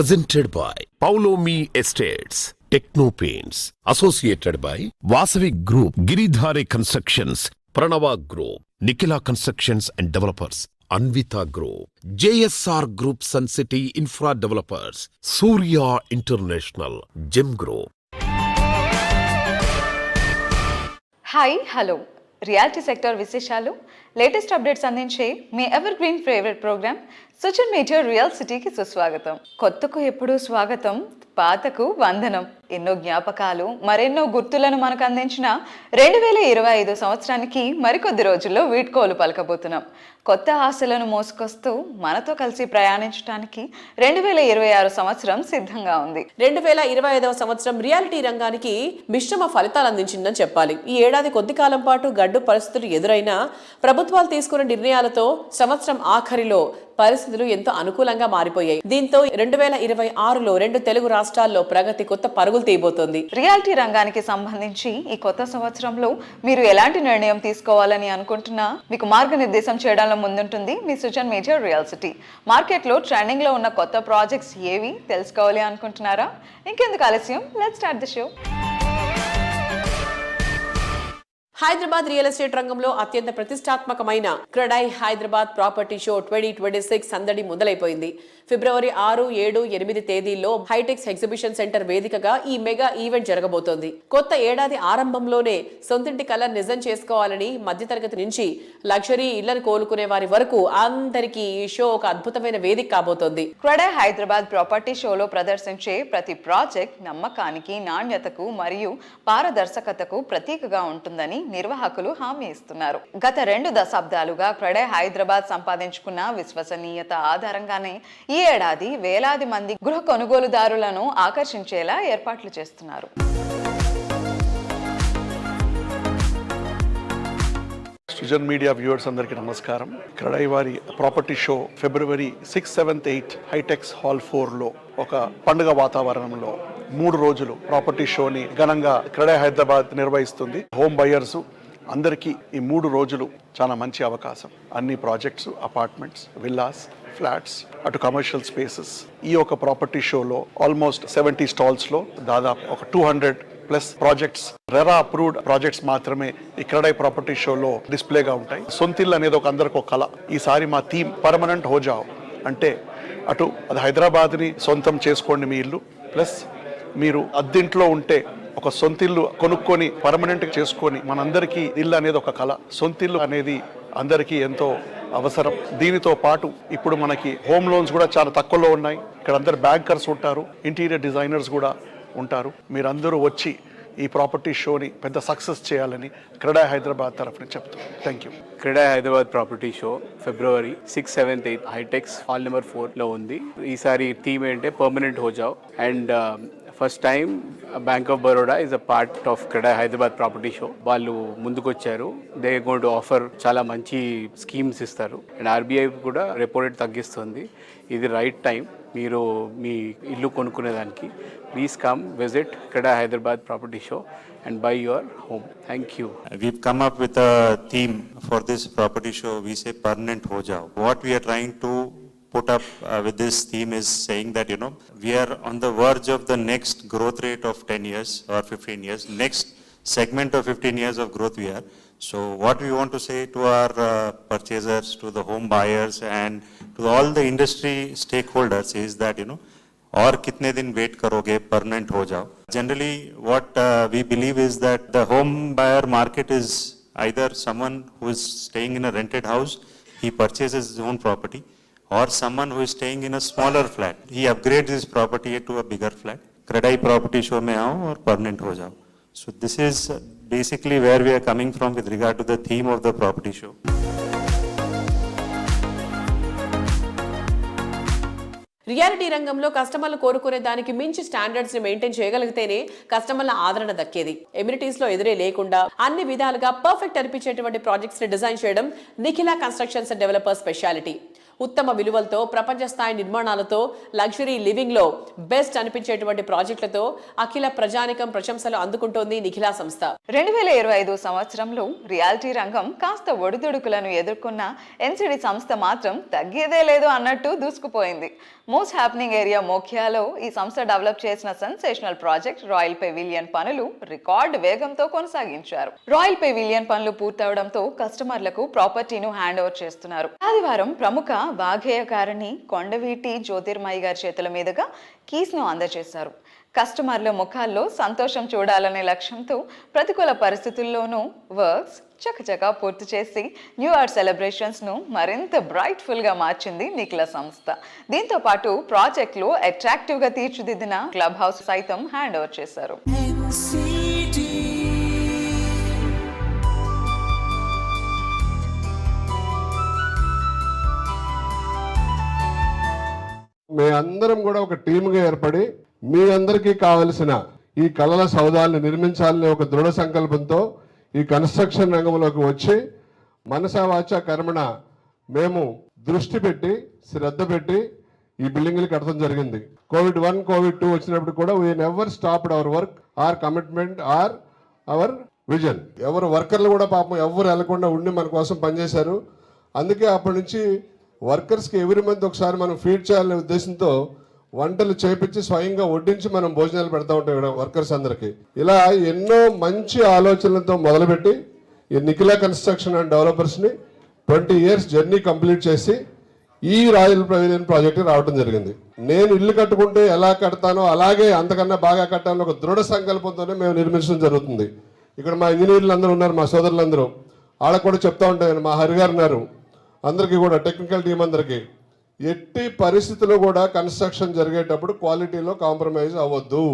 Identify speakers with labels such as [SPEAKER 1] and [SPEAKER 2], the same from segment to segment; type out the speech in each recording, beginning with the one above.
[SPEAKER 1] presented by Paulomi Estates, Techno Paints, associated by Vasavi Group, Giridhare Constructions, Pranava Group, Nikhila Constructions and Developers, Anvita Group, JSR Group, Sun City Infra Developers, Surya International, Gem Group.
[SPEAKER 2] Hi hello reality sector విశేషాలు latest updates అందించే మీ evergreen favourite programme Sujan media real సిటీకి సుస్వాగతం. కొత్తకు ఎప్పుడూ స్వాగతం, పాతకు వందనం. ఎన్నో జ్ఞాపకాలు, మరెన్నో గుర్తులను మనకు అందించిన 2025 సంవత్సరానికి మరికొద్ది రోజుల్లో వీడ్కోలు పలకబోతున్నాం. కొత్త ఆశలను మోసుకొస్తూ మనతో కలిసి ప్రయాణించడానికి 2026 సంవత్సరం సిద్ధంగా ఉంది.
[SPEAKER 3] 2025 సంవత్సరం రియాలిటీ రంగానికి మిశ్రమ ఫలితాలు అందించిందని చెప్పాలి. ఈ ఏడాది కొద్ది కాలం పాటు గడ్డు పరిస్థితులు ఎదురైనా ప్రభుత్వాలు తీసుకున్న నిర్ణయాలతో సంవత్సరం ఆఖరిలో పరిస్థితులు ఎంతో అనుకూలంగా మారిపోయాయి. దీంతో 2026లో 2 తెలుగు రాష్ట్రాల్లో ప్రగతి కొత్త పరుగులు తీయబోతోంది.
[SPEAKER 2] రియాలిటీ రంగానికి సంబంధించి ఈ కొత్త సంవత్సరంలో మీరు ఎలాంటి నిర్ణయం తీసుకోవాలని అనుకుంటున్నా మీకు మార్గనిర్దేశం చేయడంలో ముందుంటుంది మీ సుజన్ మీడియా రియల్ సిటీ. మార్కెట్లో ట్రెండింగ్ లో ఉన్న కొత్త ప్రాజెక్ట్స్ ఏవి తెలుసుకోవాలి అనుకుంటున్నారా? ఇంకెందుకు ఆలస్యం, let's start the show.
[SPEAKER 3] Hyderabad real estate రంగంలో అత్యంత ప్రతిష్టాత్మకమైన క్రెడై హైదరాబాద్ ప్రాపర్టీ షో 2026 సందడి మొదలైపోయింది. ఫిబ్రవరి 6, 7, 8 తేదీల్లో హైటెక్స్ ఎగ్జిబిషన్ సెంటర్ వేదికగా ఈ మెగా ఈవెంట్ జరగబోతోంది. కొత్త ఏడాది ఆరంభంలోనే సొంతింటి కళ నిజం చేసుకోవాలని మధ్యతరగతి నుంచి లగ్జరీ ఇళ్లను కోలుకునే వారి వరకు అందరికీ ఈ షో ఒక అద్భుతమైన వేదిక కాబోతోంది.
[SPEAKER 2] క్రెడై హైదరాబాద్ ప్రాపర్టీ షోలో ప్రదర్శించే ప్రతి ప్రాజెక్ట్ నమ్మకానికి, నాణ్యతకు మరియు పారదర్శకతకు ప్రతీకగా ఉంటుందని నిర్వాహకులు హామీ ఇస్తున్నారు. గత 2 దశాబ్దాలుగా క్రెడై హైదరాబాద్ సంపాదించుకున్న విశ్వసనీయత ఆధారంగానే ఈ ఏడాది వేలాది మంది గృహ కొనుగోలుదారులను ఆకర్షించేలా ఏర్పాట్లు చేస్తున్నారు.
[SPEAKER 4] సుజన్ మీడియా వ్యూవర్స్ అందరికీ నమస్కారం. క్రెడై వారి ప్రాపర్టీ షో ఫిబ్రవరి 6, 7, 8 హైటెక్స్ హాల్ 4లో ఒక పండుగ వాతావరణంలో 3 రోజులు ప్రాపర్టీ షోని ఘనంగా క్రెడై హైదరాబాద్ నిర్వహిస్తుంది. హోమ్ బయర్స్ అందరికీ ఈ 3 రోజులు చాలా మంచి అవకాశం. అన్ని ప్రాజెక్ట్స్, అపార్ట్మెంట్స్, విల్లాస్, ఫ్లాట్స్, అటు కమర్షియల్ స్పేసెస్. ఈ ఒక ప్రాపర్టీ షోలో ఆల్మోస్ట్ 70 స్టాల్స్లో దాదాపు ఒక 200+ ప్రాజెక్ట్స్, రెరా అప్రూవ్డ్ ప్రాజెక్ట్స్ మాత్రమే ఈ క్రెడై ప్రాపర్టీ షోలో డిస్ప్లేగా ఉంటాయి. సొంతిల్లు అనేది ఒక అందరికి ఒక కళ. ఈసారి మా థీమ్ పర్మనెంట్ హో జావ్, అంటే అటు అది హైదరాబాద్ని సొంతం చేసుకోండి మీ ఇల్లు, ప్లస్ మీరు అద్దెంట్లో ఉంటే ఒక సొంతిల్లు కొనుక్కొని పర్మనెంట్గా చేసుకొని, మనందరికీ ఇల్లు అనేది ఒక కళ. సొంతిల్లు అనేది అందరికీ ఎంతో అవసరం. దీనితో పాటు ఇప్పుడు మనకి హోమ్ లోన్స్ కూడా చాలా తక్కువలో ఉన్నాయి. ఇక్కడ అందరు బ్యాంకర్స్ ఉంటారు, ఇంటీరియర్ డిజైనర్స్ కూడా ఉంటారు. మీరందరూ వచ్చి ఈ ప్రాపర్టీ షోని పెద్ద సక్సెస్ చేయాలని క్రెడై హైదరాబాద్ తరఫున చెప్తాం. Thank you.
[SPEAKER 5] CREDAI Hyderabad property show ఫిబ్రవరి 6, 7, 8 హైటెక్స్ హాల్ నెంబర్ 4లో ఉంది. ఈసారి థీమ్ ఏంటంటే పర్మనెంట్ హోజావ్. And first time Bank of Baroda is a part of CREDAI Hyderabad property show. వాళ్ళు ముందుకొచ్చారు. దే గోయింగ్ టు ఆఫర్ చాలా మంచి స్కీమ్స్ ఇస్తారు. అండ్ ఆర్బీఐ కూడా రెపో రేట్ తగ్గిస్తుంది. ఇది రైట్ టైం మీరు మీ ఇల్లు కొనుక్కునేదానికి. Please come visit CREDAI Hyderabad property show and buy your home. Thank you.
[SPEAKER 6] We've come up with a theme for this property show. We say permanent ho jao. What we are trying to put up with this theme is saying that, we are on the verge of the next growth rate of 10 years or 15 years. Next segment of 15 years of growth we are. So what we want to say to our purchasers, to the home buyers and to all the industry stakeholders is that, और कितने दिन wait करोगे, permanent हो जाओ. Generally what we believe is that the home buyer market is either someone who is staying in a rented house, he purchases his own property, or someone who is staying in a smaller flat, he upgrades his property to a bigger flat. CREDAI property show में आओ और permanent हो जाओ. So this is basically where we are coming from with regard to the theme of the property show.
[SPEAKER 3] Reality రంగంలో కస్టమర్లు కోరుకునే దానికి మించి స్టాండర్డ్స్ ని మెయింటైన్ చేయగలిగితేనే కస్టమర్ల ఆదరణ దక్కేది. ఎమ్యూనిటీస్ లో ఎదురే లేకుండా అన్ని విధాలుగా పర్ఫెక్ట్ అనిపించేటువంటి ప్రాజెక్ట్స్ ని డిజైన్ చేయడం Nikhila constructions and developers speciality. ఉత్తమ విలువలతో, ప్రపంచ స్థాయి నిర్మాణాలతో, లగ్జరీ లివింగ్ లో బెస్ట్ అనిపించేటువంటి ప్రాజెక్టులతో అఖిల ప్రజానికం ప్రశంసలు అందుకుంటోంది నిఖిలా సంస్థ.
[SPEAKER 2] 2025 సంవత్సరంలో రియాలిటీ రంగం కాస్త ఒడిదుడుకులను ఎదుర్కొన్న ఎన్సిడి సంస్థ మాత్రం తగ్గేదే లేదు అన్నట్టు దూసుకుపోయింది. మోస్ట్ హ్యాపెనింగ్ ఏరియా మోఖ్యాలో ఈ సంస్థ డెవలప్ చేసిన సెన్సేషనల్ ప్రాజెక్ట్ రాయల్ పెవిలియన్ పనులు రికార్డ్ వేగంతో కొనసాగించారు. రాయల్ పెవిలియన్ పనులు పూర్తవడంతో కస్టమర్లకు ప్రాపర్టీను హ్యాండ్ ఓవర్ చేస్తున్నారు. ఆదివారం ప్రముఖ వాగ్గేయకారిణి కొండవీటి జ్యోతిర్మయి గారి చేతుల మీదుగా కీస్ ను అందజేశారు. కస్టమర్ల ముఖాల్లో సంతోషం చూడాలనే లక్ష్యంతో ప్రతికూల పరిస్థితుల్లోనూ వర్క్స్ చకచకా పూర్తి చేసి న్యూ ఇయర్ సెలబ్రేషన్స్ ను మరింత బ్రైట్ఫుల్ గా మార్చింది నిఖిలా సంస్థ. దీంతో పాటు ప్రాజెక్ట్ లో అట్రాక్టివ్ గా తీర్చిదిద్దిన క్లబ్ హౌస్ సైతం హ్యాండ్ ఓవర్ చేశారు.
[SPEAKER 7] మేమందరం కూడా ఒక టీముగా ఏర్పడి మీ అందరికీ కావలసిన ఈ కళల సౌధాలను నిర్మించాలనే ఒక దృఢ సంకల్పంతో ఈ కన్స్ట్రక్షన్ రంగంలోకి వచ్చి మనసా వాచా కర్మణ మేము దృష్టి పెట్టి శ్రద్ధ పెట్టి ఈ బిల్డింగ్లు కట్టడం జరిగింది. COVID-1 COVID-2 వచ్చినప్పుడు కూడా we never stopped our work, our commitment, or our vision. ఎవరు వర్కర్లు కూడా పాపం ఎవరు వెళ్లకుండా ఉండి మన కోసం పనిచేశారు. అందుకే అప్పటి నుంచి వర్కర్స్కి ఎవరి మంత్ ఒకసారి మనం ఫీడ్ చేయాలనే ఉద్దేశంతో వంటలు చేపించి స్వయంగా వడ్డించి మనం భోజనాలు పెడతా ఉంటాం ఇక్కడ వర్కర్స్ అందరికీ. ఇలా ఎన్నో మంచి ఆలోచనలతో మొదలుపెట్టి ఈ నిఖిలా కన్స్ట్రక్షన్ అండ్ డెవలపర్స్ని 20 years జర్నీ కంప్లీట్ చేసి ఈ రాయల్ పెవిలియన్ ప్రాజెక్ట్ రావడం జరిగింది. నేను ఇల్లు కట్టుకుంటే ఎలా కడతానో అలాగే అంతకన్నా బాగా కట్టాలని ఒక దృఢ సంకల్పంతోనే మేము నిర్మించడం జరుగుతుంది. ఇక్కడ మా ఇంజనీర్లు అందరూ ఉన్నారు, మా సోదరులందరూ, వాళ్ళకు కూడా చెప్తా ఉంటాను. మా హరిగారు ఉన్నారు, అందరికీ కూడా టెక్నికల్ టీం అందరికీ ఎట్టి పరిస్థితుల్లో కూడా కన్స్ట్రక్షన్ జరిగేటప్పుడు క్వాలిటీలో కాంప్రమైజ్ అవ్వద్దు.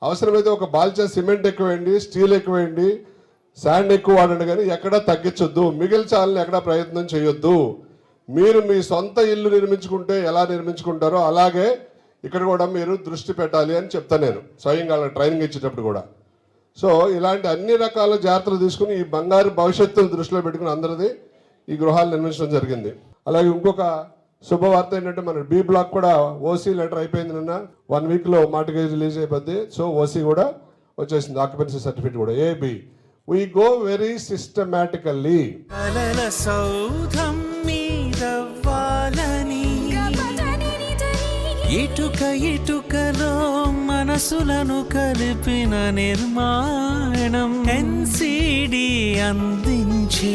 [SPEAKER 7] అవసరమైతే ఒక బాల్చా సిమెంట్ ఎక్కువేయండి, స్టీల్ ఎక్కువేయండి, శాండ్ ఎక్కువ వాడండి, కానీ ఎక్కడా తగ్గించొద్దు, మిగిల్చాలని ఎక్కడా ప్రయత్నం చేయొద్దు. మీరు మీ సొంత ఇల్లు నిర్మించుకుంటే ఎలా నిర్మించుకుంటారో అలాగే ఇక్కడ కూడా మీరు దృష్టి పెట్టాలి అని చెప్తాను నేను స్వయంగా ట్రైనింగ్ ఇచ్చేటప్పుడు కూడా. సో ఇలాంటి అన్ని రకాల జాగ్రత్తలు తీసుకుని ఈ బంగారు భవిష్యత్తును దృష్టిలో పెట్టుకుని అందరిది ఈ గృహాలు నిర్మించడం జరిగింది. అలాగే ఇంకొక శుభవార్త ఏంటంటే మన బి బ్లాక్ కూడా ఓసీ లెటర్ అయిపోయింది. నిన్న 1 weekలో మార్టిగేజ్ రిలీజ్ అయిపోద్ది. సో ఓసీ కూడా వచ్చేసింది, ఆక్యుపెన్సీ సర్టిఫికేట్ కూడా. ఏబి వీ గో వెరీ సిస్టమాటికల్లీ.
[SPEAKER 8] ఇటుక ఇటుకలో మనసులను కలిపిన నిర్మాణం ఎన్సిడి అందించే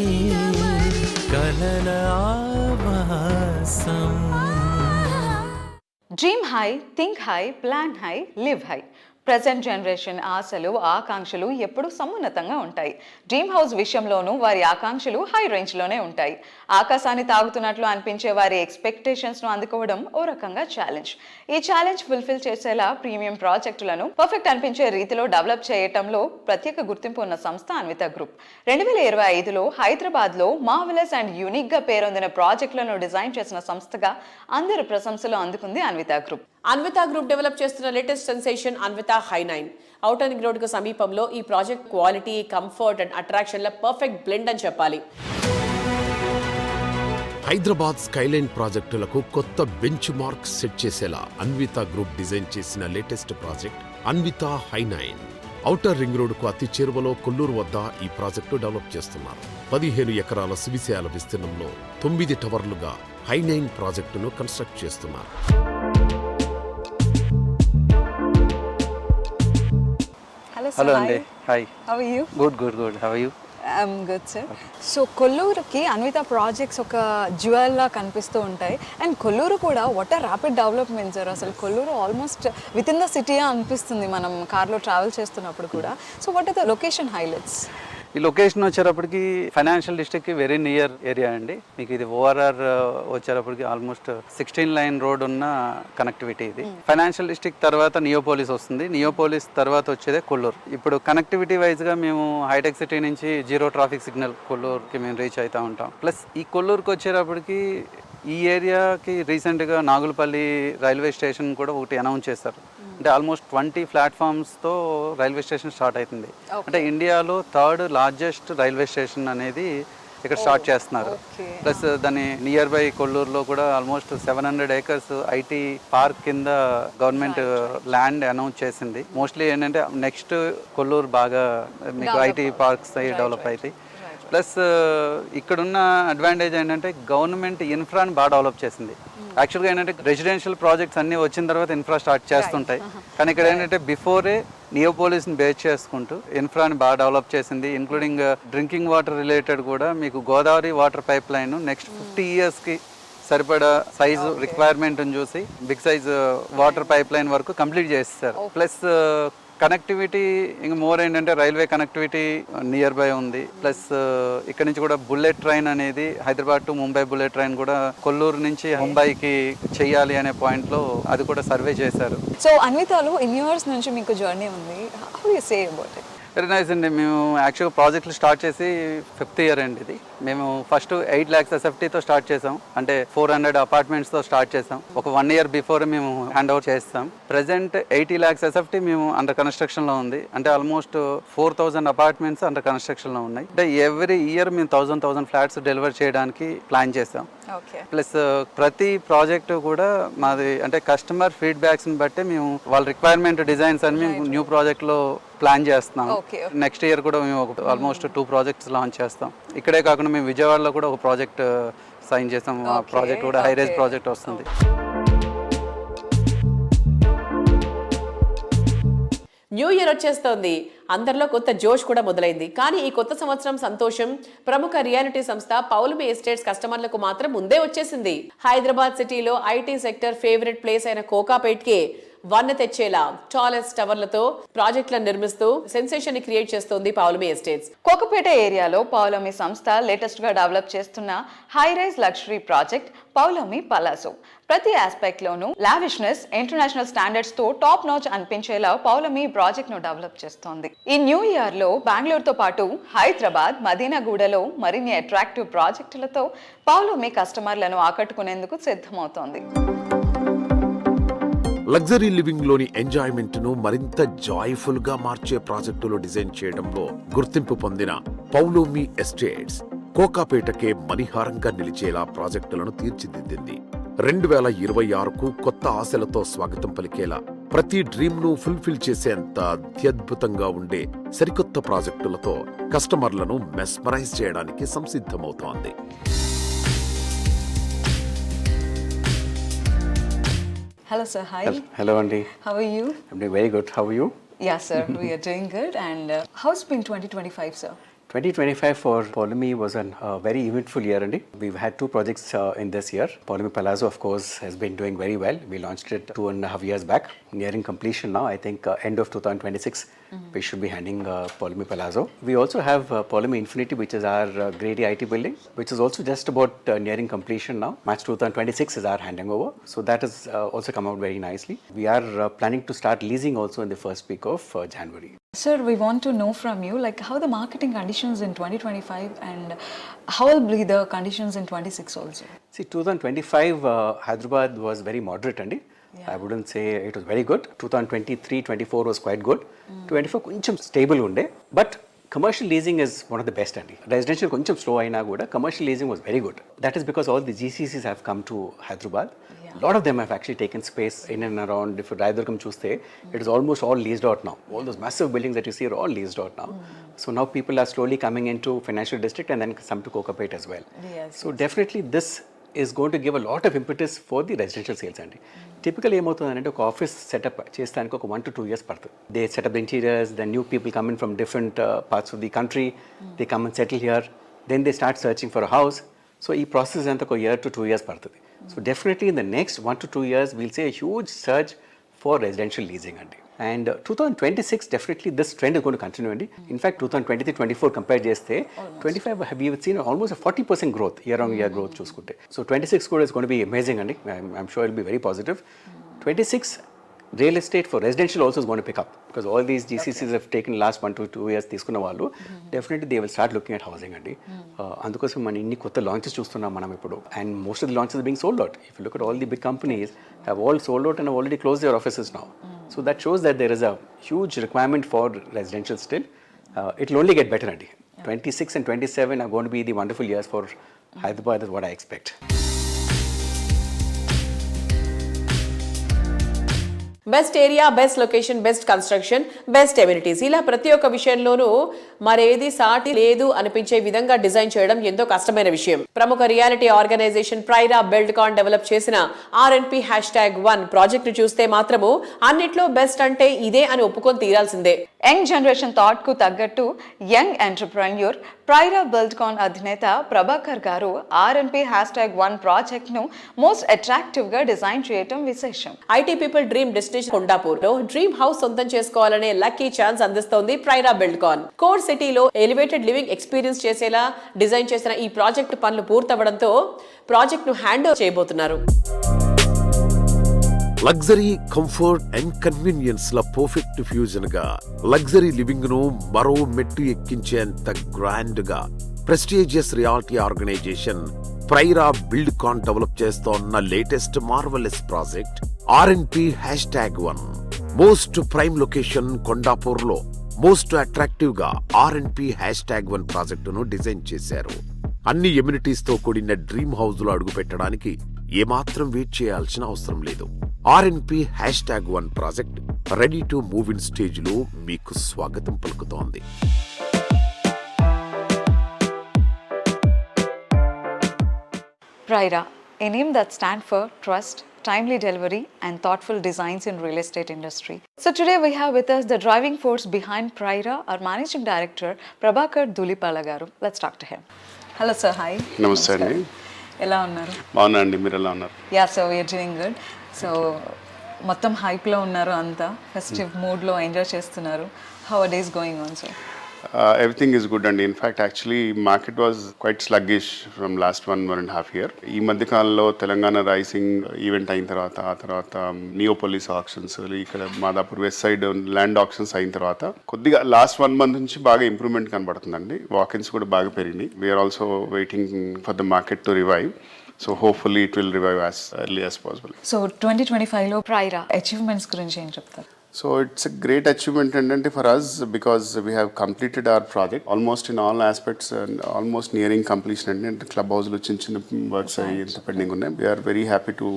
[SPEAKER 8] కలల ఆవాసం.
[SPEAKER 2] Dream high, think high, plan high, live high. Present generation ఆశలు, ఆకాంక్షలు ఎప్పుడూ సమున్నతంగా ఉంటాయి. డ్రీమ్ హౌస్ విషయంలోనూ వారి ఆకాంక్షలు హై రేంజ్లోనే ఉంటాయి. ఆకాశాన్ని తాగుతున్నట్లు అనిపించే వారి ఎక్స్పెక్టేషన్స్ను అందుకోవడం ఓ రకంగా ఛాలెంజ్. ఈ ఛాలెంజ్ ఫుల్ఫిల్ చేసేలా ప్రీమియం ప్రాజెక్టులను పర్ఫెక్ట్ అనిపించే రీతిలో డెవలప్ చేయటంలో ప్రత్యేక గుర్తింపు ఉన్న సంస్థ అన్విత గ్రూప్. 2025లో హైదరాబాద్లో మార్వెలస్ అండ్ యూనిక్గా పేరొందిన ప్రాజెక్టులను డిజైన్ చేసిన సంస్థగా అందరి ప్రశంసలు అందుకుంది Anvita group.
[SPEAKER 3] Anvita group develop చేస్తున్న లేటెస్ట్ సెన్సేషన్ అన్విత హై9 ఔటర్ రింగ్ రోడ్ కు సమీపంలో ఈ ప్రాజెక్ట్ క్వాలిటీ, కంఫర్ట్ అండ్ అట్రాక్షన్ల పర్ఫెక్ట్ బ్లెండ్ అని చెప్పాలి.
[SPEAKER 1] హైదరాబాద్ స్కైలైన్ ప్రాజెక్టులకు కొత్త బెంచ్ మార్క్ సెట్ చేసేలా అన్విత గ్రూప్ డిజైన్ చేసిన లేటెస్ట్ ప్రాజెక్ట్ అన్విత హై9. ఔటర్ రింగ్ రోడ్డుకు అతి చేరువలో కొల్లూరు వద్ద ఈ ప్రాజెక్టు డెవలప్ చేస్తున్నారు. 15 ఎకరాల సువిశాల విస్తీర్ణంలో 9 టవర్లుగా హై9 ప్రాజెక్టును కన్స్ట్రక్ట్ చేస్తున్నారు.
[SPEAKER 9] Hello Andy. Hi.
[SPEAKER 2] How are you?
[SPEAKER 9] Good. How are you?
[SPEAKER 2] I'm good, sir. So కొల్లూరుకి అన్విత ప్రాజెక్ట్స్ ఒక జ్యువెల్ లా కనిపిస్తూ ఉంటాయి. అండ్ కొల్లూరు కూడా what are rapid development sir. అసలు Kollur almost with in the city అనిపిస్తుంది మనం కార్లో ట్రావెల్ చేస్తున్నప్పుడు కూడా. So what are the location highlights?
[SPEAKER 9] ఈ లొకేషన్ వచ్చేటప్పటికి ఫైనాన్షియల్ డిస్ట్రిక్ట్కి వెరీ నియర్ ఏరియా అండి. మీకు ఇది ఓఆర్ఆర్ వచ్చేటప్పటికి ఆల్మోస్ట్ 16 లైన్ రోడ్ ఉన్న కనెక్టివిటీ. ఇది ఫైనాన్షియల్ డిస్ట్రిక్ట్ తర్వాత నియోపోలిస్ వస్తుంది. నియోపోలిస్ తర్వాత వచ్చేదే కొల్లూరు. ఇప్పుడు కనెక్టివిటీ వైజ్గా మేము హైటెక్ సిటీ నుంచి 0 ట్రాఫిక్ సిగ్నల్ కొల్లూరుకి మేము రీచ్ అవుతూ ఉంటాం. ప్లస్ ఈ కొల్లూరుకి వచ్చేటప్పటికి ఈ ఏరియాకి రీసెంట్గా నాగులపల్లి రైల్వే స్టేషన్ కూడా ఒకటి అనౌన్స్ చేశారు. అంటే ఆల్మోస్ట్ 20 ప్లాట్ఫామ్స్తో రైల్వే స్టేషన్ స్టార్ట్ అవుతుంది. అంటే ఇండియాలో 3rd లార్జెస్ట్ రైల్వే స్టేషన్ అనేది ఇక్కడ స్టార్ట్ చేస్తున్నారు.
[SPEAKER 2] okay.
[SPEAKER 9] ప్లస్ దాని నియర్ బై కొల్లూరులో కూడా ఆల్మోస్ట్ 700 acres ఐటీ పార్క్ కింద గవర్నమెంట్ ల్యాండ్ అనౌన్స్ చేసింది. మోస్ట్లీ ఏంటంటే నెక్స్ట్ కొల్లూరు బాగా మీకు ఐటీ పార్క్స్ డెవలప్ అవుతాయి. ప్లస్ ఇక్కడున్న అడ్వాంటేజ్ ఏంటంటే గవర్నమెంట్ ఇన్ఫ్రాని బాగా డెవలప్ చేసింది. యాక్చువల్గా ఏంటంటే రెసిడెన్షియల్ ప్రాజెక్ట్స్ అన్నీ వచ్చిన తర్వాత ఇన్ఫ్రా స్టార్ట్ చేస్తుంటాయి, కానీ ఇక్కడ ఏంటంటే బిఫోరే నియోపోలిస్ని బేస్ చేసుకుంటూ ఇన్ఫ్రాని బాగా డెవలప్ చేసింది. ఇంక్లూడింగ్ డ్రింకింగ్ వాటర్ రిలేటెడ్ కూడా మీకు Godavari water pipeline next 50 yearsకి సరిపడా సైజు రిక్వైర్మెంట్ని చూసి big size water pipeline వరకు కంప్లీట్ చేస్తారు. ప్లస్ కనెక్టివిటీ ఇంకా మోర్ ఏంటంటే రైల్వే కనెక్టివిటీ నియర్ బై ఉంది. ప్లస్ ఇక్కడ నుంచి కూడా బుల్లెట్ ట్రైన్ అనేది Hyderabad to Mumbai bullet train కూడా కొల్లూరు నుంచి ముంబైకి చెయ్యాలి అనే పాయింట్లో అది కూడా సర్వే చేశారు.
[SPEAKER 2] సో అన్వితాలో ఇన్ని ఇయర్స్ నుంచి మీకు జర్నీ ఉంది, how you say about it?
[SPEAKER 9] Very nice అండి. మేము యాక్చువల్గా ప్రాజెక్టులు స్టార్ట్ చేసి 5th year అండి ఇది. మేము ఫస్ట్ 8 lakhs SFTతో స్టార్ట్ చేసాం, అంటే 400 అపార్ట్మెంట్స్తో స్టార్ట్ చేసాం. ఒక 1 year బిఫోర్ మేము హ్యాండ్ ఓవర్ చేస్తాం. ప్రజెంట్ 80 lakhs SFT మేము అండర్ కన్స్ట్రక్షన్లో ఉంది, అంటే ఆల్మోస్ట్ 4000 అపార్ట్మెంట్స్ అండర్ కన్స్ట్రక్షన్లో ఉన్నాయి. అంటే ఎవ్రీ ఇయర్ మేము 1000 ఫ్లాట్స్ డెలివర్ చేయడానికి ప్లాన్ చేసాం. ప్లస్ ప్రతి ప్రాజెక్టు కూడా మాది అంటే కస్టమర్ ఫీడ్బ్యాక్స్ని బట్టి మేము వాళ్ళ రిక్వైర్మెంట్ డిజైన్స్ అని మేము న్యూ ప్రాజెక్ట్లో ప్లాన్ చేస్తున్నాం. నెక్స్ట్ ఇయర్ కూడా మేము ఆల్మోస్ట్ 2 projects లాంచ్ చేస్తాం. ఇక్కడే కాకుండా మేము విజయవాడలో కూడా ఒక ప్రాజెక్ట్ సైన్ చేస్తాం. ఆ ప్రాజెక్ట్ కూడా హైరేజ్ ప్రాజెక్ట్ వస్తుంది.
[SPEAKER 3] న్యూ ఇయర్ వచ్చేస్తోంది, అందరిలో కొత్త జోష్ కూడా మొదలైంది. కానీ ఈ కొత్త సంవత్సరం సంతోషం ప్రముఖ రియాలిటీ సంస్థ పౌలమి ఎస్టేట్స్ కస్టమర్లకు మాత్రం ముందే వచ్చేసింది. హైదరాబాద్ సిటీలో ఐటీ సెక్టర్ ఫేవరెట్ ప్లేస్ అయిన కోకాపేట్కే వన్నె తెచ్చేలా టాలెస్ట్ టవర్లతో ప్రాజెక్టులను నిర్మిస్తూ సెన్సేషన్ ని క్రియేట్ చేస్తోంది పౌలమి ఎస్టేట్స్.
[SPEAKER 2] కోకపేట ఏరియాలో పౌలమి సంస్థ లేటెస్ట్ గా డెవలప్ చేస్తున్న high rise luxury project Paulomi palazzo. ప్రతి ఆస్పెక్ట్ లోనూ లావిష్నెస్, ఇంటర్నేషనల్ స్టాండర్డ్స్ తో టాప్ నాచ్ అనిపించేలా పౌలమి ప్రాజెక్ట్ ను డెవలప్ చేస్తోంది. ఈ న్యూ ఇయర్ లో బెంగళూరుతో పాటు హైదరాబాద్, మదీనాగూడలో మరిన్ని అట్రాక్టివ్ ప్రాజెక్టులతో పౌలమి కస్టమర్లను ఆకట్టుకునేందుకు సిద్ధమవుతోంది.
[SPEAKER 1] లగ్జరీ లివింగ్ లోని ఎంజాయ్మెంట్ ను మరింత జాయ్ఫుల్ గా మార్చే ప్రాజెక్టులు డిజైన్ చేయడంలో గుర్తింపు పొందిన పౌలోమి ఎస్టేట్స్ కోకాపేటకే మణిహారంగా నిలిచేలా ప్రాజెక్టులను తీర్చిదిద్దింది. 2026కు కొత్త ఆశలతో స్వాగతం పలికేలా ప్రతి డ్రీమ్ ను ఫుల్ఫిల్ చేసేంత అత్యద్భుతంగా ఉండే సరికొత్త ప్రాజెక్టులతో కస్టమర్లను మెస్మరైజ్ చేయడానికి సంసిద్ధమవుతోంది.
[SPEAKER 2] Hello sir, hi.
[SPEAKER 10] Hello Andy.
[SPEAKER 2] How are you?
[SPEAKER 10] I'm doing very good. How are you?
[SPEAKER 2] Yeah sir, we are doing good. And how's been 2025 sir?
[SPEAKER 10] 2025 for Polomi was a very eventful year, Andy. We've had 2 projects in this year. Polomi Palazzo, of course, has been doing very well. We launched it 2.5 years back, nearing completion now. I think end of 2026, we should be handing Polomi Palazzo. We also have Polomi Infinity, which is our Grade A IT building, which is also just about nearing completion now. March 2026 is our handing over. So that has also come out very nicely. We are planning to start leasing also in the first week of January.
[SPEAKER 2] Sir, we want to know from you like how the marketing conditions in 2025 and how will be the conditions in 26 also?
[SPEAKER 10] See, 2025 Hyderabad was very moderate, Andy. I wouldn't say it was very good. 2023-24 was quite good. 24 కొంచెం stable ఉండే, but commercial leasing is one of the best, Andy. Residential కొంచెం slow అయినా కూడా commercial leasing was very good. That is because all the GCCs have come to Hyderabad. A lot of them have actually taken space in and around. If Raidurgam చూస్తే, it is almost all leased out now. All those massive buildings that you see are all leased out now. So now people are slowly coming into financial district and then some to Kokapet as well. So definitely this is going to give a lot of impetus for the residential sales, Andy. Typically ఏమవుతుందంటే ఒక office setup చేస్తానికి ఒక 1 to 2 years పడుతుంది. They set up the interiors, then new people come in from different parts of the country, they come and settle here, then they start searching for a house. So ఈ process అంతా ఒక 1 to 2 years పడుతుంది. So definitely in the next 1 to 2 years, we'll see a huge surge for residential leasing, Andy. And 2026, definitely this trend is going to continue, Andy. In fact, 2023-24 compare చేస్తే 25 we have seen almost a 40% growth, year-on-year growth చూసుకుంటే. So 26 కూడా is going to be amazing, Andy. I'm sure it will be very positive. 26 real estate for residential also is going to pick up because all these GCCs have taken last 1 to 2 years తీసుకున్న వాళ్ళు definitely they will start looking at housing, Andy. అందుకోసం మనం ఇన్ని కొత్త launches చూస్తున్నాం మనం ఇప్పుడు, and most of the launches are being sold out. If you look at all the big companies have all sold out and have already closed their offices now. So that shows that there is a huge requirement for residential still. It will only get better, Andy. 26 and 27 are going to be the wonderful years for Hyderabad, is what I expect.
[SPEAKER 3] Best area, best location, best construction, best amenities, ఇలా ప్రతి ఒక్క విషయంలోనూ మరేది సాటి లేదు అనిపించే విధంగా design చేయడం ఎంతో కష్టమైన విషయం. ప్రముఖ reality organisation Praira Buildcon develop చేసిన RNP#1 ప్రాజెక్ట్ చూస్తే మాత్రము అన్నిట్లో బెస్ట్ అంటే ఇదే అని ఒప్పుకొని తీరాల్సిందే.
[SPEAKER 2] యంగ్ జనరేషన్ థాట్ కు తగ్గట్టు యంగ్ ఎంటర్ప్రెన్యూర్ ప్రైరా బిల్డ్కాన్ అధినేత ప్రభాకర్ గారు RNP#1 ప్రాజెక్ట్ ను మోస్ట్ అట్రాక్టివ్ గా డిజైన్ చేయటం విశేషం.
[SPEAKER 3] IT people dream destination Kondapur లో డ్రీమ్ హౌస్ సొంతం చేసుకోవాలనే లక్కీ ఛాన్స్ అందిస్తోంది ప్రైరా బిల్డ్కాన్. కోర్ సిటీలో ఎలివేటెడ్ లివింగ్ ఎక్స్పీరియన్స్ చేసేలా డిజైన్ చేసిన ఈ ప్రాజెక్ట్ పనులు పూర్తవడంతో ప్రాజెక్ట్ ను హ్యాండ్ ఓవర్ చేయబోతున్నారు.
[SPEAKER 1] లగ్జరీ, కంఫర్ట్ అండ్ కన్వీనియన్స్ ల పర్ఫెక్ట్ ఫ్యూజన్ గా లగ్జరీ లివింగ్ ను మరో మెట్టు ఎక్కించేంత గ్రాండ్ గా prestigious reality organisation Praira Buildcon develop చేస్తోన్న latest marvellous project RNP#1. Most prime location Kondapur లో మోస్ట్ అట్రాక్టివ్ గా RNP#1 ప్రాజెక్టును డిజైన్ చేశారు. అన్ని ఎమ్యూనిటీస్ తో కూడిన డ్రీమ్ హౌస్ లో అడుగు పెట్టడానికి ఏమాత్రం వెయిట్ చేయాల్సిన అవసరం లేదు. RNP#1 project ready to move in stage లో మీకు స్వాగతం పలుకుతోంది.
[SPEAKER 2] Prira, a name that stands for trust, timely delivery and thoughtful designs in real estate industry. So today we have with us the driving force behind Prira, our managing director Prabhakar Dulipala garu. Let's talk to him. Hello sir, hi.
[SPEAKER 11] నమస్తే అండి.
[SPEAKER 2] ఎలా ఉన్నారు?
[SPEAKER 11] బాగున్నా అండి, మీరు ఎలా ఉన్నారు?
[SPEAKER 2] Yeah sir, we're doing good. So మొత్తం హైప్లో ఉన్నారు, అంతా ఫెస్టివ్ మూడ్లో ఎంజాయ్ చేస్తున్నారు. How are days going on sir?
[SPEAKER 11] Everything is good అండి. In fact actually market was quite sluggish from last 1.5 year. ఈ మధ్య కాలంలో తెలంగాణ రైసింగ్ ఈవెంట్ అయిన తర్వాత, ఆ తర్వాత నియోపోలిస్ ఆక్షన్స్, ఇక్కడ Madhapur west side land actions అయిన తర్వాత కొద్దిగా లాస్ట్ 1 month నుంచి బాగా ఇంప్రూవ్మెంట్ కనబడుతుందండి. వాకిన్స్ కూడా బాగా పెరిగినాయి. We're also waiting for the market to revive. So hopefully it will revive as early as possible.
[SPEAKER 2] So 2025లో Prira achievements గురించి ఏం చెప్తారు?
[SPEAKER 11] So it's a great achievement and for us because we have completed our project almost in all aspects and almost nearing completion and clubhouse lo chin works ayinta pending unnai. We are very happy to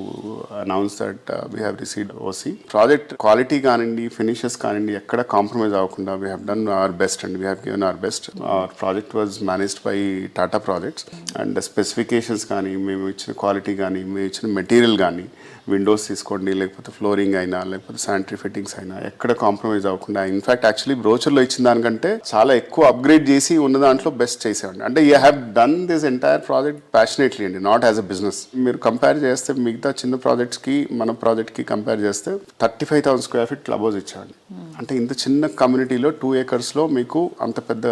[SPEAKER 11] announce that we have received OC. Project quality kanindi, finishes kanindi ekkada compromise avakunda we have done our best and we have given our best. Our project was managed by Tata Projects and the specifications kani memu ichina quality kani memu ichina material kani Windows తీసుకోండి, లేకపోతే flooring అయినా, లేకపోతే sanitary fittings అయినా ఎక్కడ compromise అవ్వకుండా, in fact actually బ్రోచర్లో ఇచ్చిన దానికంటే చాలా ఎక్కువ అప్గ్రేడ్ చేసి ఉన్న దాంట్లో బెస్ట్ చేసేవాడిని. అంటే you have done this entire project passionately అండి, నాట్ యాజ్ అ బిజినెస్. మీరు కంపేర్ చేస్తే మిగతా చిన్న ప్రాజెక్ట్స్కి మన ప్రాజెక్ట్కి కంపేర్ చేస్తే 35,000 square feet క్లబ్ హౌస్ ఇచ్చాడు. అంటే ఇంత చిన్న కమ్యూనిటీలో 2 acres మీకు అంత పెద్ద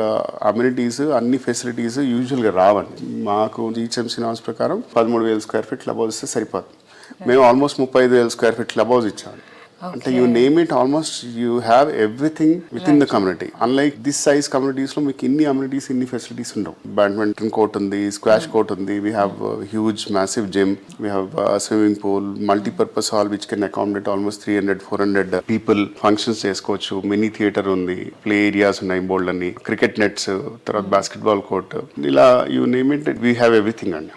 [SPEAKER 11] అమ్యూనిటీస్, అన్ని ఫెసిలిటీస్ యూజువల్గా రావండి. మాకు GHM సినాస్ ప్రకారం 13,000 square feet క్లబ్ హౌస్ ఇస్తే సరిపోతుంది. మేము almost 35,000 square feet club house ఇచ్చాము. అంటే you name it, almost you have everything with in the community. Unlike this size కమ్యూనిటీస్లో మీకు ఇన్ని అమ్యూనిటీస్, ఇన్ని ఫెసిలిటీస్ ఉండవు. బ్యాడ్మింటన్ కోర్ట్ ఉంది, స్క్వాష్ కోర్ట్ ఉంది, we have huge massive gym, we have swimming pool, multipurpose hall which can accommodate almost 300-400 people. Functions చేసుకోవచ్చు, mini theatre ఉంది, play areas ఉన్నాయి బోల్డ్ అన్ని, క్రికెట్ నెట్స్, తర్వాత బాస్కెట్బాల్ కోర్ట్, ఇలా you name it, we have everything అండి.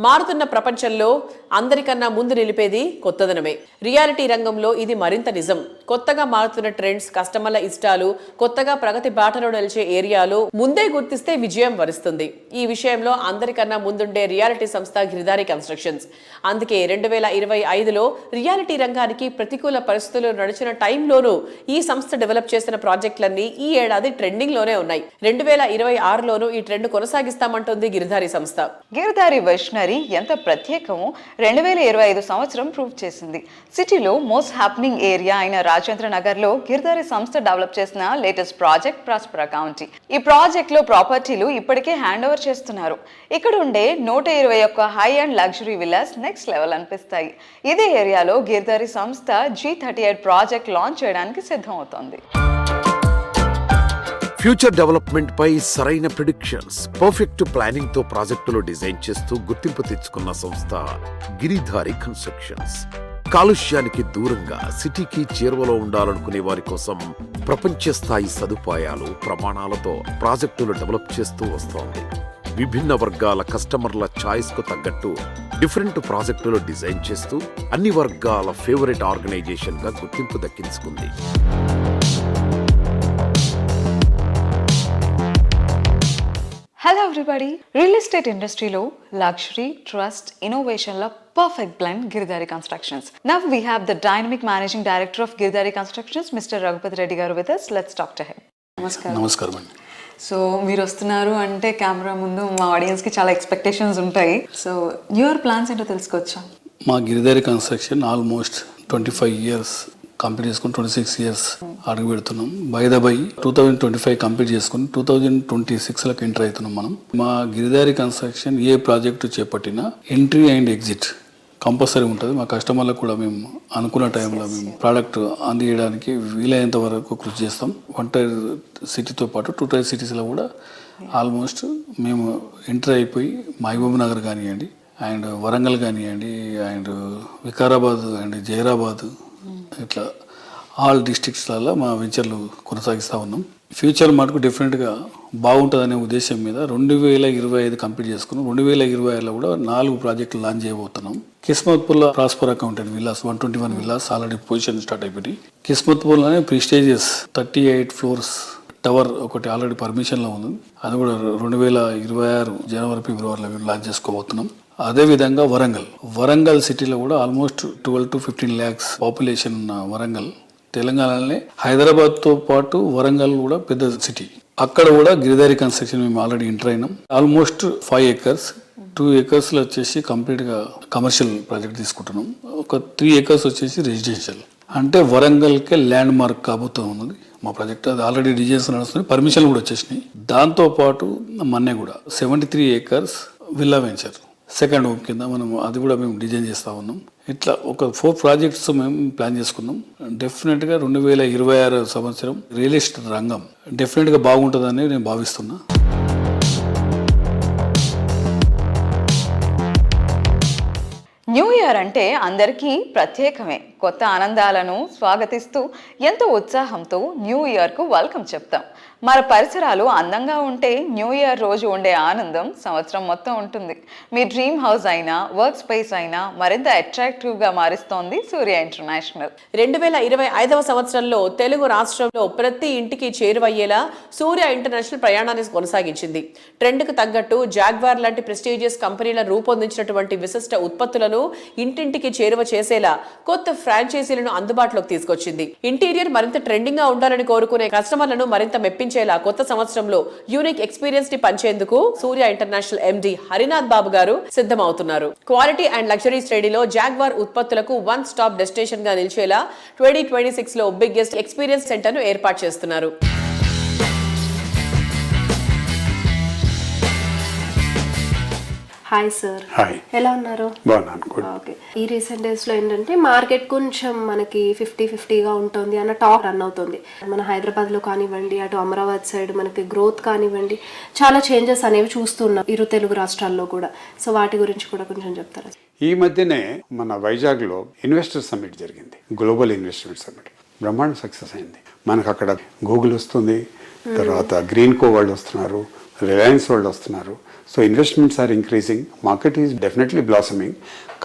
[SPEAKER 3] మారుతున్న ప్రపంచంలో అందరికన్నా ముందు నిలిపేది కొత్తదనమే. రియాలిటీ రంగంలో ఇది మరింత నిజం. కొత్తగా మారుతున్న ట్రెండ్స్, కస్టమర్ల ఇష్టాలు, కొత్తగా ప్రగతి బాటలో నిలిచే ఏరియాలు ముందే గుర్తిస్తే విజయం వరిస్తుంది. ఈ విషయంలో అందరికన్నా ముందుండే రియాలిటీ సంస్థ గిరిధారి కన్స్ట్రక్షన్స్. అందుకే 2025లో రియాలిటీ రంగానికి ప్రతికూల పరిస్థితులు నడిచిన టైంలోనూ ఈ సంస్థ డెవలప్ చేసిన ప్రాజెక్టులన్నీ ఈ ఏడాది ట్రెండింగ్ లోనే ఉన్నాయి. 2026లోనూ ఈ ట్రెండ్ కొనసాగిస్తామంటుంది గిరిధారి సంస్థ.
[SPEAKER 2] గిరిధారి వైష్ణరి ఎంత ప్రత్యేకమో 2025 సంవత్సరం ప్రూవ్ చేసింది. సిటీలో మోస్ట్ హ్యాపెనింగ్ ఏరియా అయిన రాజేంద్ర నగర్ లో గిరిధారి సంస్థ డెవలప్ చేసిన లేటెస్ట్ ప్రాజెక్ట్ ప్రాస్పరా కౌంటీ. ఈ ప్రాజెక్ట్ లో ప్రాపర్టీలు ఇప్పటికే హ్యాండ్ ఓవర్ చేస్తున్నారు. ఇక్కడ ఉండే 121 high and luxury villas next level అనిపిస్తాయి. ఇదే ఏరియాలో గిరిధారి సంస్థ G38 ప్రాజెక్ట్ లాంచ్ చేయడానికి సిద్ధం అవుతోంది.
[SPEAKER 1] ఫ్యూచర్ డెవలప్మెంట్ పై సరైన ప్రిడిక్షన్స్, పర్ఫెక్ట్ ప్లానింగ్ తో ప్రాజెక్టులు డిజైన్ చేస్తూ గుర్తింపు తెచ్చుకున్న సంస్థ గిరిధారి కన్స్ట్రక్షన్స్. కాలుష్యానికి దూరంగా సిటీకి చేరువలో ఉండాలనుకునే వారి కోసం ప్రపంచ స్థాయి సదుపాయాలు ప్రమాణాలతో ప్రాజెక్టులు డెవలప్ చేస్తూ వస్తోంది. విభిన్న వర్గాల కస్టమర్ల ఛాయిస్ కు తగ్గట్టు డిఫరెంట్ ప్రాజెక్టులు డిజైన్ చేస్తూ అన్ని వర్గాల ఫేవరెట్ ఆర్గనైజేషన్ గా గుర్తింపు దక్కించుకుంది.
[SPEAKER 2] హలో ఎవ్రీబడి, రియల్ ఎస్టేట్ ఇండస్ట్రీలో లగ్జరీ, ట్రస్ట్, ఇన్నోవేషన్ల perfect blend Giridhari Constructions. Now we have the dynamic managing director of Giridhari Constructions, mister Raghupati Reddy garu with us. Let's talk to him.
[SPEAKER 4] నమస్కారం అండి.
[SPEAKER 2] సో మీరు వస్తున్నారు అంటే కెమెరా ముందు మా ఆడియన్స్కి చాలా ఎక్స్పెక్టేషన్స్ ఉంటాయి. సో న్యూ ఇయర్ ప్లాన్స్ ఏంటో తెలుసుకోవచ్చా?
[SPEAKER 12] మా Giridhari construction almost 25 years complete చేసుకుని 26 ఇయర్స్ అడుగు పెడుతున్నాం. బై 2025 కంప్లీట్ చేసుకుని 2026 ఎంటర్ అవుతున్నాం మనం. మా గిరిధారి కన్స్ట్రక్షన్ ఏ ప్రాజెక్టు చేపట్టినా ఎంట్రీ అండ్ ఎగ్జిట్ కంపల్సరీ ఉంటుంది. మా కస్టమర్లకు కూడా మేము అనుకున్న టైంలో మేము ప్రోడక్ట్ అందించడానికి వీలైనంత వరకు కృషి చేస్తాం. 1 టైర్ సిటీతో పాటు 2 టైర్ సిటీస్లో కూడా ఆల్మోస్ట్ మేము ఎంటర్ అయిపోయి మహబూబ్ నగర్ కానివ్వండి, అండ్ వరంగల్ కానివ్వండి, అండ్ వికారాబాద్ అండ్ జైరాబాద్, ఇట్లా ఆల్ డిస్ట్రిక్ట్స్లలో మా వెంచర్లు కొనసాగిస్తూ ఉన్నాం. ఫ్యూచర్ మటుకు డెఫినెట్గా బాగుంటుందనే ఉద్దేశం మీద 2025 కంప్లీట్ చేసుకున్నాం. 2026లో కూడా 4 ప్రాజెక్టులు లాంచ్ చేయబోతున్నాం. కిస్మత్పూర్లో prosper accountant villas 121 villas already possession start అయిపోయి, కిస్మత్పూర్లోనే ప్రిస్టేజియస్ 38 ఫ్లోర్స్ టవర్ ఒకటి ఆల్రెడీ పర్మిషన్లో ఉంది. అది కూడా 2026 జనవరి ఫిబ్రవరిలో లాంచ్ చేసుకోబోతున్నాం. అదేవిధంగా వరంగల్ సిటీలో కూడా ఆల్మోస్ట్ 12 to 15 lakhs పాపులేషన్ ఉన్న వరంగల్, తెలంగాణలోనే హైదరాబాద్తో పాటు వరంగల్ కూడా పెద్ద సిటీ. అక్కడ కూడా గిరిధారి కన్స్ట్రక్షన్ మేము ఆల్రెడీ ఎంటర్ అయినాం. ఆల్మోస్ట్ 5 acres, 2 acresలో వచ్చేసి కంప్లీట్గా కమర్షియల్ ప్రాజెక్ట్ తీసుకుంటున్నాం. ఒక 3 acres వచ్చేసి రెసిడెన్షియల్. అంటే వరంగల్కే ల్యాండ్ మార్క్ కాబోతూ ఉన్నది మా ప్రాజెక్ట్. అది ఆల్రెడీ డిజైన్స్ నడుస్తున్నాయి, పర్మిషన్లు కూడా వచ్చేసినాయి. దాంతోపాటు మన్నే కూడా 73 acres villa venture second home కింద మనం అది కూడా మేము డిజైన్ చేస్తూ ఉన్నాం. ఇట్లా ఒక 4 ప్రాజెక్ట్స్ మేము ప్లాన్ చేసుకున్నాం. డెఫినెట్గా 2026 సంవత్సరం రియల్ ఎస్టేట్ రంగం డెఫినెట్గా బాగుంటుందని నేను భావిస్తున్నా.
[SPEAKER 2] న్యూ ఇయర్ అంటే అందరికీ ప్రత్యేకమే. కొత్త ఆనందాలను స్వాగతిస్తూ ఎంతో ఉత్సాహంతో న్యూ ఇయర్కు వెల్కమ్ చెప్తాం. మన పరిసరాలు అందంగా ఉంటే న్యూ ఇయర్ రోజు ఉండే ఆనందం సంవత్సరం మొత్తం ఉంటుంది. మీ డ్రీమ్ హౌస్ అయినా, వర్క్ స్పేస్ అయినా మరింత అట్రాక్టివ్గా మారుస్తోంది సూర్య ఇంటర్నేషనల్.
[SPEAKER 3] 2025వ సంవత్సరంలో తెలుగు రాష్ట్రంలో ప్రతి ఇంటికి చేరువయ్యేలా సూర్య ఇంటర్నేషనల్ ప్రయాణాన్ని కొనసాగించింది. ట్రెండ్కు తగ్గట్టు జాగ్వార్ లాంటి ప్రెస్టీజియస్ కంపెనీలను రూపొందించినటువంటి విశిష్ట ఉత్పత్తులను ఇంటింటికి చేరువ చేసేలా కొత్త ఫ్రాంచైజీలను అందుబాటులోకి తీసుకొచ్చింది. ఇంటీరియర్ మరింత ట్రెండింగ్ గా ఉండాలని కోరుకునే కస్టమర్లను మరింత మెప్పించేలా కొత్త సంవత్సరంలో యూనిక్ ఎక్స్పీరియన్స్ ని పంచేందుకు సూర్య ఇంటర్నేషనల్ ఎండి హరినాథ్ బాబు గారు సిద్ధమవుతున్నారు. క్వాలిటీ అండ్ లగ్జరీ శ్రేణిలో జాగ్వార్ ఉత్పత్తులకు 1 స్టాప్ డెస్టినేషన్ గా నిలిచేలా 2026 లో బిగ్గెస్ట్ ఎక్స్పీరియన్స్ సెంటర్ ను ఏర్పాటు చేస్తున్నారు.
[SPEAKER 13] Hi sir.
[SPEAKER 4] హాయ్.
[SPEAKER 13] ఎలా ఉన్నారు?
[SPEAKER 4] బాగున్నాను.
[SPEAKER 13] ఓకే. ఈ రీసెంట్ డేస్లో ఏంటంటే మార్కెట్ కొంచెం మనకి 50-50గా ఉంటుంది అన్న టాక్ రన్ అవుతుంది. మన హైదరాబాద్లో కానివ్వండి, అటు అమరావతి సైడ్ మనకి గ్రోత్ కానివ్వండి, చాలా చేంజెస్ అనేవి చూస్తున్నాం ఇరు తెలుగు రాష్ట్రాల్లో కూడా. సో వాటి గురించి కూడా కొంచెం చెప్తారా?
[SPEAKER 14] ఈ మధ్యనే మన వైజాగ్లో ఇన్వెస్టర్ సమ్మిట్ జరిగింది, గ్లోబల్ ఇన్వెస్ట్మెంట్ సమ్మిట్. బ్రహ్మాండ సక్సెస్ అయింది. మనకు అక్కడ గూగుల్ వస్తుంది, తర్వాత గ్రీన్ కో వాళ్ళు వస్తున్నారు, రిలయన్స్ వాళ్ళు వస్తున్నారు. So investments are increasing, market is definitely blossoming.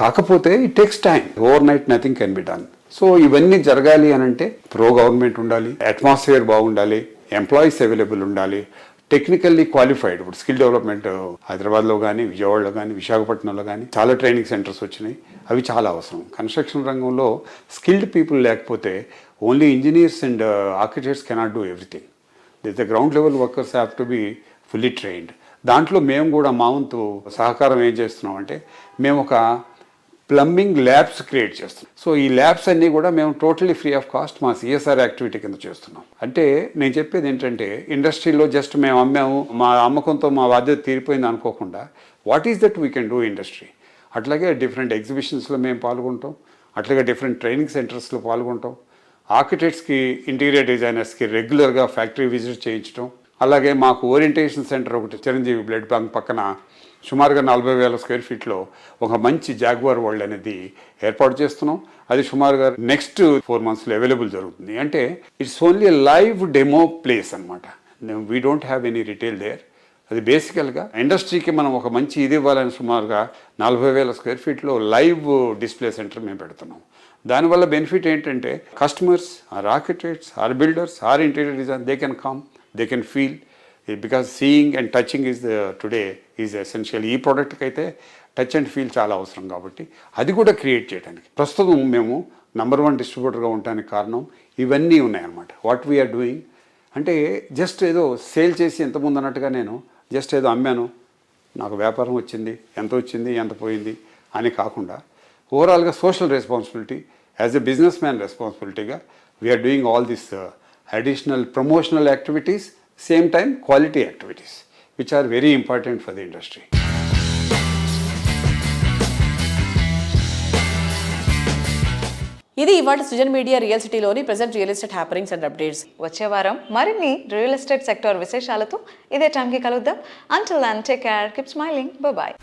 [SPEAKER 14] కాకపోతే it takes time, overnight nothing can be done. So ఇవన్నీ జరగాలి అని అంటే ప్రో గవర్నమెంట్ ఉండాలి, అట్మాస్ఫియర్ బాగుండాలి, ఎంప్లాయీస్ అవైలబుల్ ఉండాలి, టెక్నికల్లీ క్వాలిఫైడ్. ఇప్పుడు స్కిల్ డెవలప్మెంట్ హైదరాబాద్లో కానీ, విజయవాడలో కానీ, విశాఖపట్నంలో కానీ చాలా ట్రైనింగ్ సెంటర్స్ వచ్చినాయి. అవి చాలా అవసరం. కన్స్ట్రక్షన్ రంగంలో స్కిల్డ్ పీపుల్ లేకపోతే only engineers and architects cannot do everything. The ground level workers have to be fully trained. దాంట్లో మేము కూడా మా వంతు సహకారం ఏం చేస్తున్నాం అంటే, మేము ఒక ప్లంబింగ్ ల్యాబ్స్ క్రియేట్ చేస్తున్నాం. సో ఈ ల్యాబ్స్ అన్నీ కూడా మేము టోటలీ ఫ్రీ ఆఫ్ కాస్ట్ మా సిఎస్ఆర్ యాక్టివిటీ కింద చేస్తున్నాం. అంటే నేను చెప్పేది ఏంటంటే, ఇండస్ట్రీలో జస్ట్ మేము అమ్మాము, మా అమ్మకంతో మా బాధ్యత తీరిపోయింది అనుకోకుండా, what is that we can do industry. అట్లాగే డిఫరెంట్ ఎగ్జిబిషన్స్లో మేము పాల్గొంటాం, అట్లాగే డిఫరెంట్ ట్రైనింగ్ సెంటర్స్లో పాల్గొంటాం. ఆర్కిటెక్ట్స్కి, ఇంటీరియర్ డిజైనర్స్కి రెగ్యులర్గా ఫ్యాక్టరీ విజిట్ చేయించడం, అలాగే మాకు ఓరియంటేషన్ సెంటర్ ఒకటి చిరంజీవి బ్లడ్ బ్యాంక్ పక్కన సుమారుగా 40,000 స్క్వేర్ ఫీట్లో ఒక మంచి జాగ్వార్ వరల్డ్ అనేది ఏర్పాటు చేస్తున్నాం. అది సుమారుగా నెక్స్ట్ 4 monthsలో అవైలబుల్ జరుగుతుంది. అంటే it's only live demo place అనమాట. We don't have any retail there. అది బేసికల్గా ఇండస్ట్రీకి మనం ఒక మంచి ఇది ఇవ్వాలని సుమారుగా 40,000 స్క్వేర్ ఫీట్లో లైవ్ డిస్ప్లే సెంటర్ మేము పెడుతున్నాం. దానివల్ల బెనిఫిట్ ఏంటంటే customers, or architects, or builders, or interior design, they can come, they can feel, because seeing and touching is today is essential. ఈ ప్రోడక్ట్కి అయితే టచ్ అండ్ ఫీల్ చాలా అవసరం కాబట్టి అది కూడా క్రియేట్ చేయడానికి ప్రస్తుతం మేము నంబర్ 1 డిస్ట్రిబ్యూటర్గా ఉండడానికి కారణం ఇవన్నీ ఉన్నాయన్నమాట. వాట్ వీఆర్ డూయింగ్ అంటే జస్ట్ ఏదో సేల్ చేసి ఎంతమంది అన్నట్టుగా నేను జస్ట్ ఏదో అమ్మాను, నాకు వ్యాపారం వచ్చింది, ఎంత వచ్చింది, ఎంత పోయింది అని కాకుండా ఓవరాల్గా social responsibility as a businessman రెస్పాన్సిబిలిటీగా we are doing all this additional promotional activities, same time quality activities which are very important for the industry.
[SPEAKER 3] ఇది ఇవాళ సృజన్ మీడియా రియల్ సిటీలోని present real estate happenings and updates.
[SPEAKER 2] వచ్చే వారం మరిన్ని real estate sector విశేషాలతో ఇదే టైంకి కలుద్దాం. Until then take care, keep smiling, bye bye.